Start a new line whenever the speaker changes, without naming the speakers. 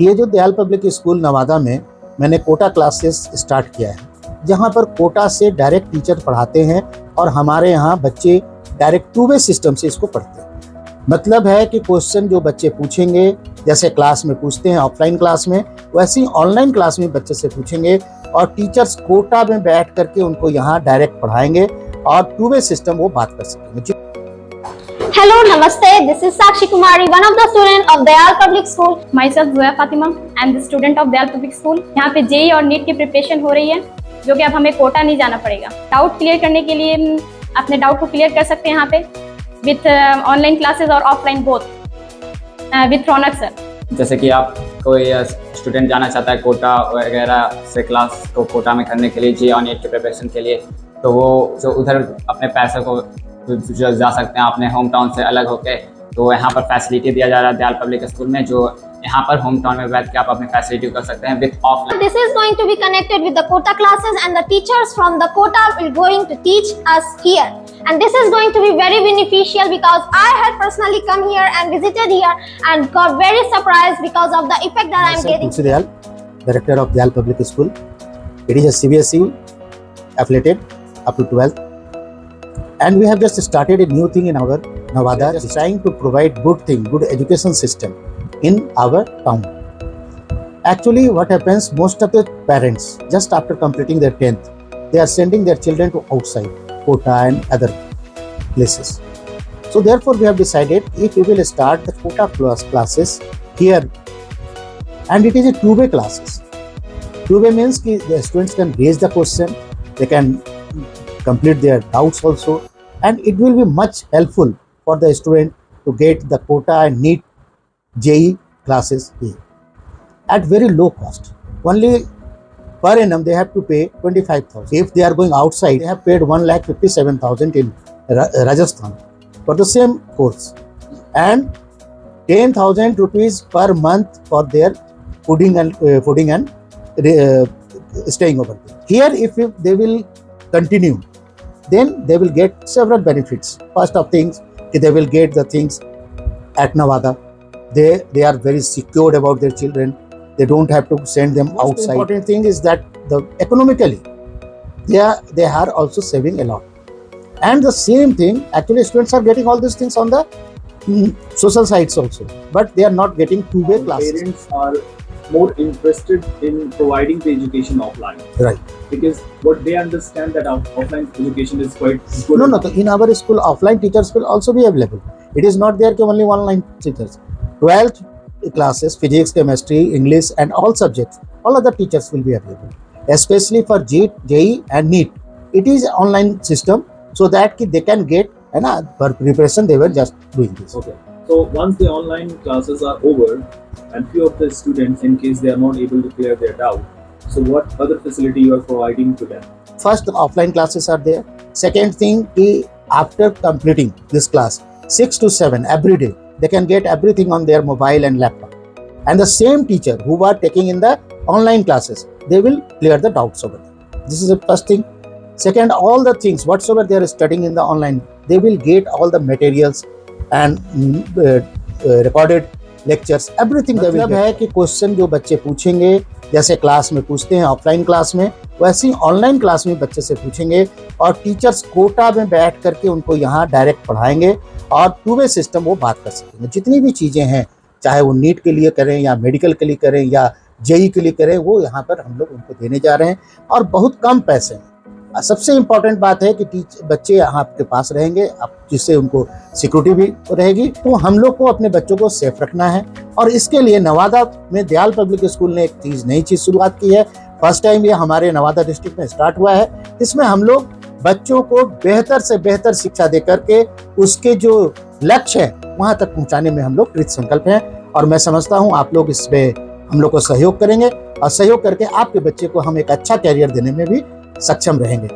ये जो Dayal public school Nawada में मैंने कोटा क्लासेस स्टार्ट किया है, जहाँ पर कोटा से डायरेक्ट टीचर पढ़ाते हैं और हमारे यहाँ बच्चे डायरेक्ट 2 वे सिस्टम से इसको पढ़ते हैं। मतलब है कि क्वेश्चन जो बच्चे पूछेंगे, जैसे क्लास में पूछते हैं ऑफलाइन क्लास में, वैसे ही ऑनलाइन क्लास में बच्चे से पूछेंगे और टीचर्स कोटा में बैठ करके उनको यहाँ डायरेक्ट पढ़ाएंगे और 2 वे सिस्टम वो बात कर सकेंगे।
Hello, Namaste. This is Sakshi Kumari, one of the students of Dayal Public School.
Myself Zoya Fatima. I am the student of Dayal Public School. यहाँ पे जेई और नीट की प्रिपरेशन हो रही है, जो कि अब हमें कोटा नहीं जाना पड़ेगा। डाउट क्लियर करने के लिए अपने डाउट को क्लियर कर सकते हैं यहाँ पे विथ ऑनलाइन क्लासेस और offline both with Raunak sir.
जैसे कि आप कोई स्टूडेंट जाना चाहता है कोटा वगैरह से क्लास को कोटा में करने के लिए जेई और नीट के प्रिपरेशन के लिए, तो वो जो उधर अपने पैसे को जा सकते हैं अपने होम टाउन से अलग होके। तो यहाँ पर फैसिलिटी दिया जा रहा है दयाल पब्लिक स्कूल में, जो यहाँ पर होम टाउन में बैठ के आप अपनी फैसिलिटी कर सकते हैं with offline.
This is going to be connected with the Kota classes and the teachers from the Kota will going to teach us here. And this is going to be very beneficial because I had personally come here and visited here and got very surprised because of the effect that I am getting.
Tulsi Dayal, Director of Dayal Public School. It is a CBSE affiliated up to 12th. And we have just started a new thing in our Navada, just trying to provide good education system in our town. Actually, what happens, most of the parents, just after completing their 10th, they are sending their children to outside, Kota and other places. So therefore, we have decided if we will start the Kota classes here, and it is a 2-way classes. 2-way means that the students can raise the question, they can complete their doubts also, and it will be much helpful for the student to get the Kota and NEET JEE classes here at very low cost. Only per annum they have to pay 25,000. If they are going outside, they have paid 1,57,000 in Rajasthan for the same course, and 10,000 rupees per month for their fooding and staying over there. Here, if they will continue, then they will get several benefits. First of things, they will get the things at Navada. They are very secured about their children. They don't have to send them outside. The important thing is that economically, they are also saving a lot. And the same thing, actually students are getting all these things on the social sites also, but they are not getting 2-way classes.
Parents are more interested in providing the education offline.
Right.
Because what they understand that offline education is quite good.
No. In our school, offline teachers will also be available. It is not there only online teachers. 12th classes, physics, chemistry, English, and all subjects, all other teachers will be available. Especially for JEE and NEET, it is an online system, so that they can get for preparation. They were just doing this.
Okay. So once the online classes are over, and few of the students, in case they are not able to clear their doubt, so what other facility you are providing to them?
First, the offline classes are there. Second thing, after completing this class, 6 to 7 every day, they can get everything on their mobile and laptop. And the same teacher who are taking in the online classes, they will clear the doubts over there. This is the first thing. Second, all the things whatsoever they are studying in the online, they will get all the materials and recorded lectures, everything they will get. है कि question जो बच्चे पूछेंगे, जैसे class में पूछते हैं offline class में, वैसे ही ऑनलाइन क्लास में बच्चे से पूछेंगे और टीचर्स कोटा में बैठ करके उनको यहाँ डायरेक्ट पढ़ाएंगे और 2-वे सिस्टम वो बात कर सकेंगे। जितनी भी चीज़ें हैं, चाहे वो नीट के लिए करें या मेडिकल के लिए करें या जेई के लिए करें, वो यहाँ पर हम लोग उनको देने जा रहे हैं और बहुत कम पैसे में। सबसे इम्पॉर्टेंट बात है कि बच्चे यहाँ आपके पास रहेंगे, जिससे उनको सिक्योरिटी भी रहेगी। तो हम लोग को अपने बच्चों को सेफ रखना है और इसके लिए नवादा में दयाल पब्लिक स्कूल ने एक नई चीज़ शुरुआत की है। फर्स्ट टाइम ये हमारे नवादा डिस्ट्रिक्ट में स्टार्ट हुआ है। इसमें हम लोग बच्चों को बेहतर से बेहतर शिक्षा दे करके उसके जो लक्ष्य है वहाँ तक पहुँचाने में हम लोग कृत संकल्प हैं और मैं समझता हूँ आप लोग इसमें हम लोग को सहयोग करेंगे और सहयोग करके आपके बच्चे को हम एक अच्छा कैरियर देने में भी सक्षम रहेंगे।